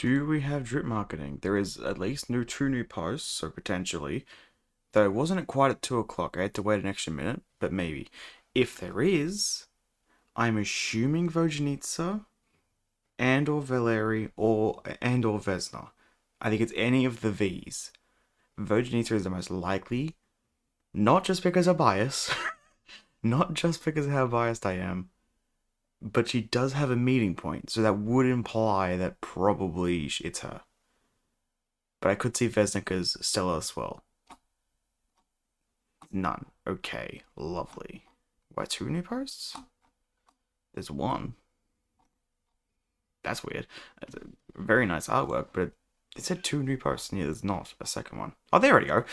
Do we have drip marketing? There is at least two new posts, so potentially. Though it wasn't quite at 2 o'clock. I had to wait an extra minute, but maybe. If there is, I'm assuming Vojanitsa and or Valeri or Vesna. I think it's any of the V's. Vojanitsa is the most likely, not just because of bias, not just because of how biased I am, but she does have a meeting point, so that would imply that probably it's her. But I could see Vesnika's Stella as well. None. Okay, lovely. Why two new posts? There's one. That's weird. That's a very nice artwork, but it said two new posts, and yeah, there's not a second one. Oh, there we go.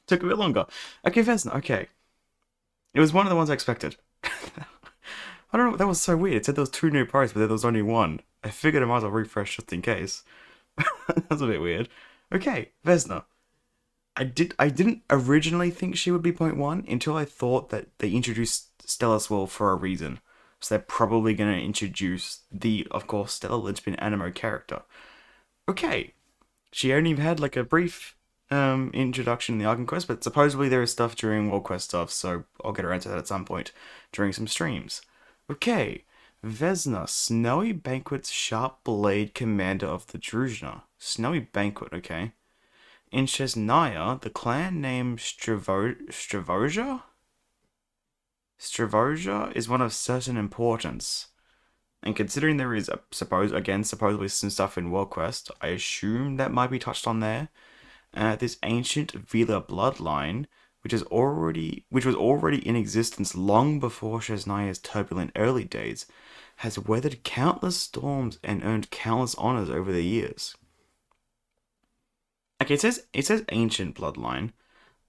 Took a bit longer. Okay, Vesna, okay. It was one of the ones I expected. I don't know, that was so weird. It said there was two new posts, but there was only one. I figured I might as well refresh just in case. That's a bit weird. Okay, Vesna. I didn't originally think she would be point one until I thought that they introduced Stella Swirl for a reason. So they're probably going to introduce the, of course, Stella Linchpin animo character. Okay. She only had like a brief introduction in the Argon Quest, but supposedly there is stuff during World Quest stuff, so I'll get around to that at some point during some streams. Okay. Vesna, Snowy Banquet's Sharp Blade Commander of the Druzhna. Snowy Banquet, okay. In Snezhnaya, the clan name Stravoja is one of certain importance. And considering there is, supposedly some stuff in World Quest, I assume that might be touched on there. This ancient Vila bloodline, which was already in existence long before Snezhnaya's turbulent early days, has weathered countless storms and earned countless honors over the years. Okay, it says ancient bloodline.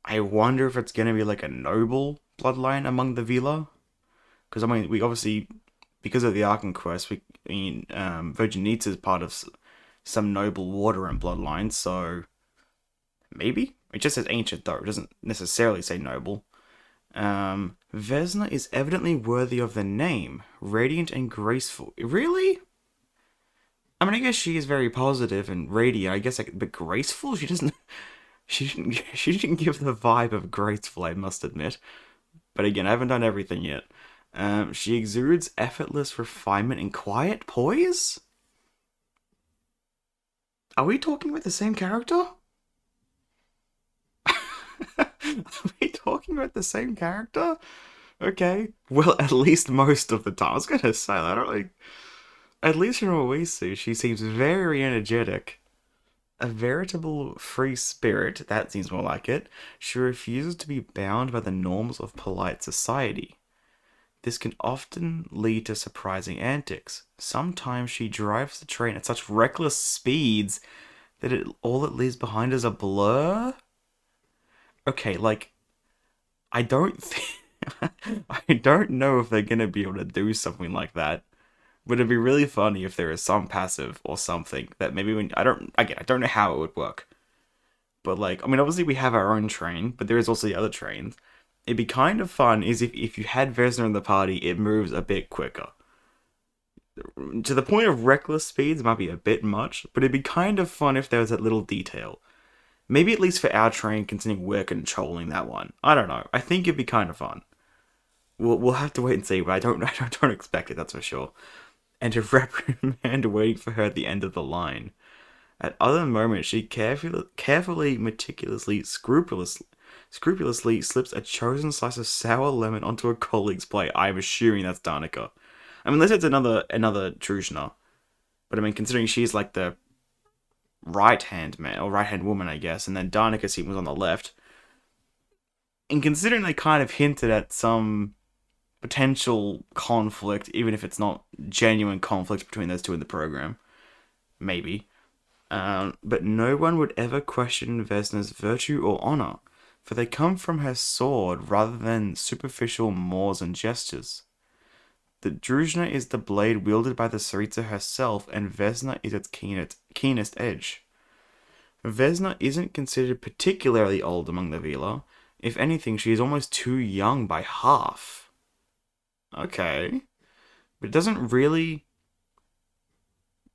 I wonder if it's gonna be like a noble bloodline among the Vila, because I mean we obviously, because of the Arkan quest, Vojanitsa is part of some noble water and bloodline, so maybe it just says ancient though. It doesn't necessarily say noble. Vesna is evidently worthy of the name, radiant and graceful. Really? I mean, I guess she is very positive and radiant. I guess, but graceful. She doesn't. She didn't. She didn't give the vibe of graceful. I must admit. But again, I haven't done everything yet. She exudes effortless refinement and quiet poise. Are we talking about the same character? Are we talking about the same character? Okay. Well, at least most of the time. I was gonna say that. I don't like. At least from what we see, she seems very energetic. A veritable free spirit, that seems more like it. She refuses to be bound by the norms of polite society. This can often lead to surprising antics. Sometimes she drives the train at such reckless speeds that all it leaves behind is a blur. Okay, like I don't I don't know if they're gonna be able to do something like that. But it'd be really funny if there is some passive or something that maybe when I don't know how it would work. But like, I mean, obviously we have our own train, but there is also the other trains. It'd be kind of fun is if you had Vesna in the party, it moves a bit quicker. To the point of reckless speeds might be a bit much, but it'd be kind of fun if there was that little detail. Maybe at least for our train, considering we're controlling that one. I don't know. I think it'd be kind of fun. We'll have to wait and see, but I don't expect it. That's for sure. And a reprimand waiting for her at the end of the line. At other moments, she carefully, meticulously, scrupulously slips a chosen slice of sour lemon onto a colleague's plate. I'm assuming that's Danica. I mean, unless it's another Druzhna. But I mean, considering she's like the right hand man, or right hand woman, I guess, and then Danica was on the left. And considering they kind of hinted at some potential conflict, even if it's not genuine conflict between those two in the program. Maybe. But no one would ever question Vesna's virtue or honor, for they come from her sword rather than superficial mores and gestures. The Druzhna is the blade wielded by the Tsaritsa herself, and Vesna is its keenest edge. Vesna isn't considered particularly old among the Vila. If anything, she is almost too young by half. Okay. But it doesn't really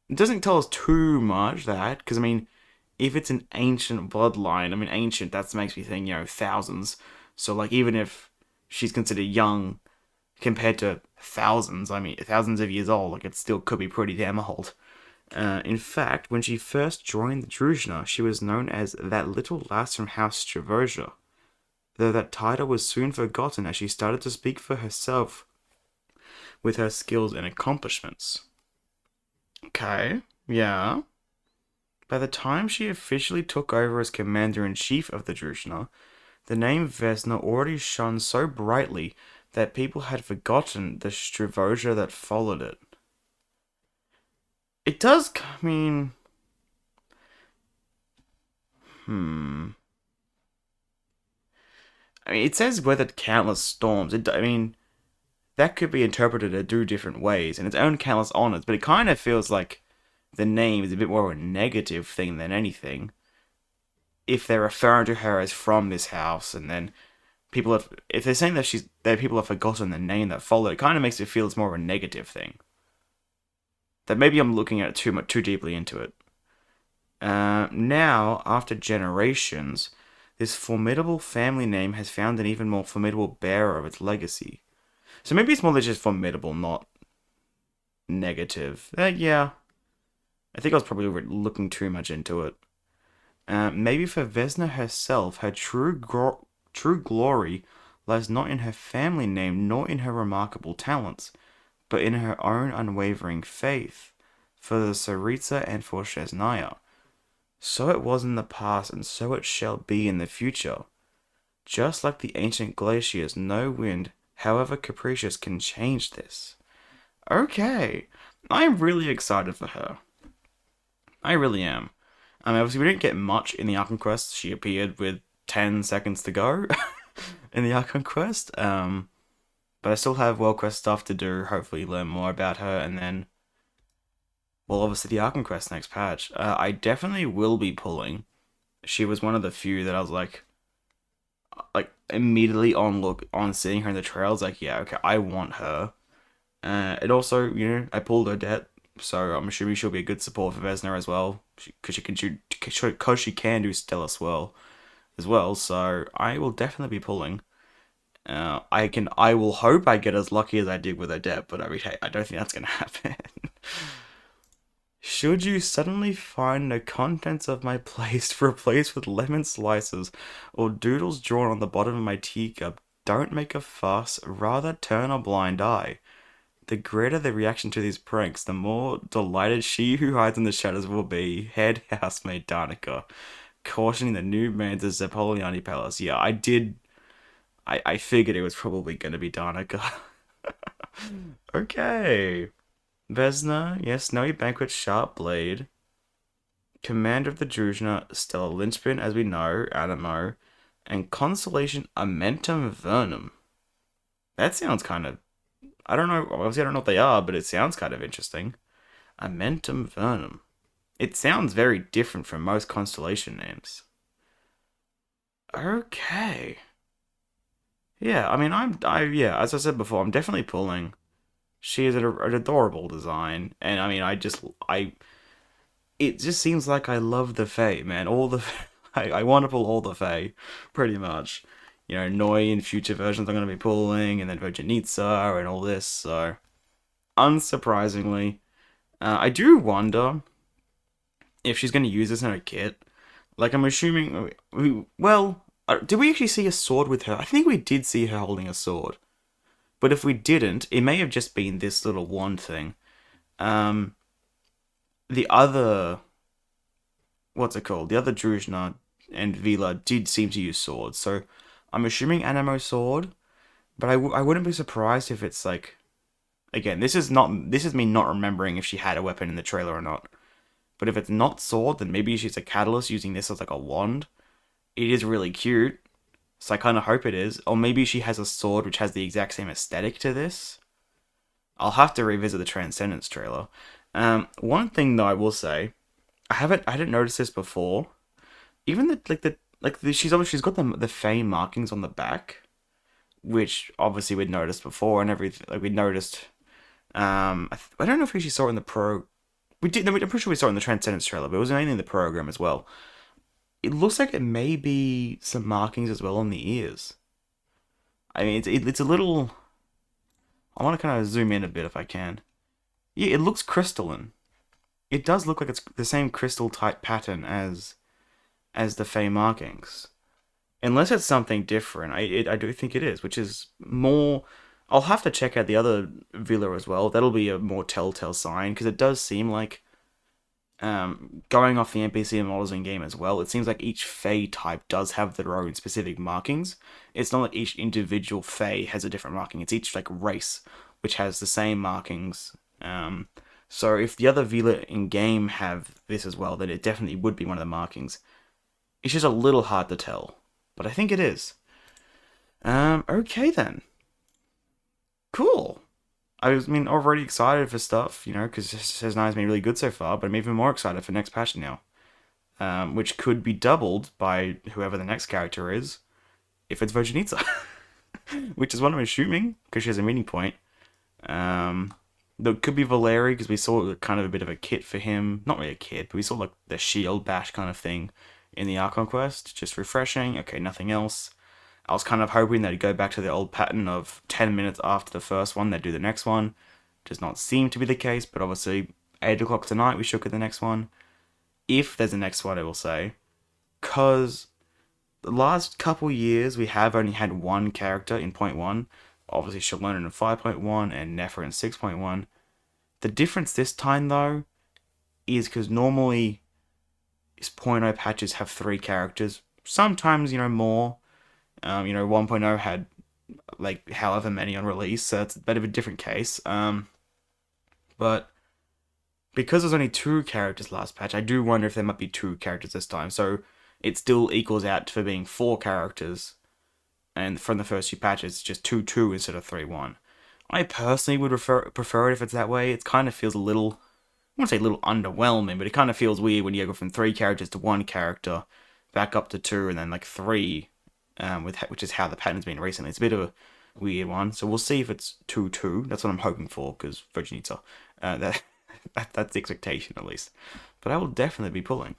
It doesn't tell us too much that, because I mean, if it's an ancient bloodline, I mean, ancient, that makes me think, thousands. So, like, even if she's considered young compared to thousands, I mean, thousands of years old, like, it still could be pretty damn old. In fact, when she first joined the Druzhna, she was known as that little lass from House Stravoja, though that title was soon forgotten as she started to speak for herself with her skills and accomplishments. Okay, yeah. By the time she officially took over as commander-in-chief of the Druzhna, the name Vesna already shone so brightly that people had forgotten the Stravoja that followed it. It does, I mean, hmm. I mean, it says weathered countless storms. I mean, that could be interpreted in two different ways, and its own countless honors, but it kind of feels like the name is a bit more of a negative thing than anything. If they're referring to her as from this house, and then if they're saying that people have forgotten the name that followed, it kind of makes it feel it's more of a negative thing. That maybe I'm looking at it too deeply into it. Now, after generations, this formidable family name has found an even more formidable bearer of its legacy. So maybe it's more than just formidable, not negative. Yeah, I think I was probably looking too much into it. Maybe for Vesna herself, her true glory lies not in her family name nor in her remarkable talents, but in her own unwavering faith for the Tsaritsa and for Snezhnaya. So it was in the past, and so it shall be in the future. Just like the ancient glaciers, no wind, however capricious, can change this. Okay, I'm really excited for her. I really am. I mean, obviously, we didn't get much in the Archon Quest. She appeared with 10 seconds to go in the Archon Quest. But I still have World Quest stuff to do. Hopefully, learn more about her, and then, well, obviously, the Archon Quest next patch. I definitely will be pulling. She was one of the few that I was like immediately on seeing her in the trails. Like, yeah, okay, I want her. It also, I pulled her debt, so I'm assuming she'll be a good support for Vesna as well, because she can do Stellar Swirl as well. So I will definitely be pulling. I will hope I get as lucky as I did with Adept, but I mean, hey, I don't think that's gonna happen. Should you suddenly find the contents of my place replaced with lemon slices or doodles drawn on the bottom of my teacup, don't make a fuss, rather turn a blind eye. The greater the reaction to these pranks, the more delighted she who hides in the shadows will be. Head housemaid Danica, cautioning the new man to Zapoliani Palace. Yeah, I did. I figured it was probably going to be Danica. Okay. Vesna, yes, Snowy Banquet, Sharp Blade. Commander of the Druzhna, Stellar Linchpin, as we know, Animo. And Constellation Amentum Vernum. That sounds kind of. I don't know, obviously I don't know what they are, but it sounds kind of interesting. Amentum Vernum. It sounds very different from most constellation names. Okay. Yeah, I mean, yeah, as I said before, I'm definitely pulling. She is an adorable design, and I mean, it just seems like I love the Fae, man. I want to pull all the Fae, pretty much. Noi in future versions I'm going to be pulling, and then Virginitsa and all this, so. Unsurprisingly, I do wonder if she's going to use this in her kit. Like, I'm assuming. Well, did we actually see a sword with her? I think we did see her holding a sword. But if we didn't, it may have just been this little wand thing. The other. What's it called? The other Druzhna and Vila did seem to use swords. So I'm assuming Anemo sword. But I wouldn't be surprised if it's like. Again, this is me not remembering if she had a weapon in the trailer or not. But if it's not sword, then maybe she's a catalyst using this as like a wand. It is really cute. So I kind of hope it is. Or maybe she has a sword which has the exact same aesthetic to this. I'll have to revisit the Transcendence trailer. One thing though I will say, I didn't notice this before. Even she's got the fame markings on the back, which obviously we'd noticed before and everything. Like we noticed. I don't know if we actually saw it in the pro. We did. No, I'm pretty sure we saw it in the Transcendence trailer, but it was mainly in the program as well. It looks like it may be some markings as well on the ears. I mean, it's a little. I want to kind of zoom in a bit if I can. Yeah, it looks crystalline. It does look like it's the same crystal type pattern as the Fey markings. Unless it's something different, I do think it is, which is more. I'll have to check out the other villa as well. That'll be a more telltale sign because it does seem like, going off the NPC models in game as well. It seems like each Fey type does have their own specific markings. It's not like each individual Fey has a different marking. It's each like race which has the same markings. So if the other villa in game have this as well, then it definitely would be one of the markings. It's just a little hard to tell, but I think it is. Okay then. Cool. I mean, already excited for stuff, because Snezhnaya's been really good so far, but I'm even more excited for next patch now. Which could be doubled by whoever the next character is, if it's Virginitsa. Which is what I'm assuming, because she has a meeting point. There could be Valeri, because we saw kind of a bit of a kit for him. Not really a kit, but we saw like the shield bash kind of thing in the Archon quest. Just refreshing. Okay, nothing else. I was kind of hoping they'd go back to the old pattern of 10 minutes after the first one, they'd do the next one. Does not seem to be the case, but obviously 8 o'clock tonight we should get the next one. If there's a next one, I will say. Because the last couple years we have only had one character in point 1. Obviously Shalona in 5.1 and Nefer in 6.1. The difference this time though is because normally point 0 patches have 3 characters. Sometimes, more. 1.0 had like however many on release, so it's a bit of a different case. But because there's only 2 characters last patch, I do wonder if there might be 2 characters this time. So it still equals out for being 4 characters. And from the first few patches, it's just 2-2 instead of 3-1. I personally would prefer it if it's that way. It kind of feels a little, I wouldn't say a little underwhelming, but it kind of feels weird when you go from 3 characters to 1 character, back up to 2, and then like 3, which is how the pattern's been recently. It's a bit of a weird one. So we'll see if it's 2-2. That's what I'm hoping for, because Virginitsa. That's the expectation, at least. But I will definitely be pulling.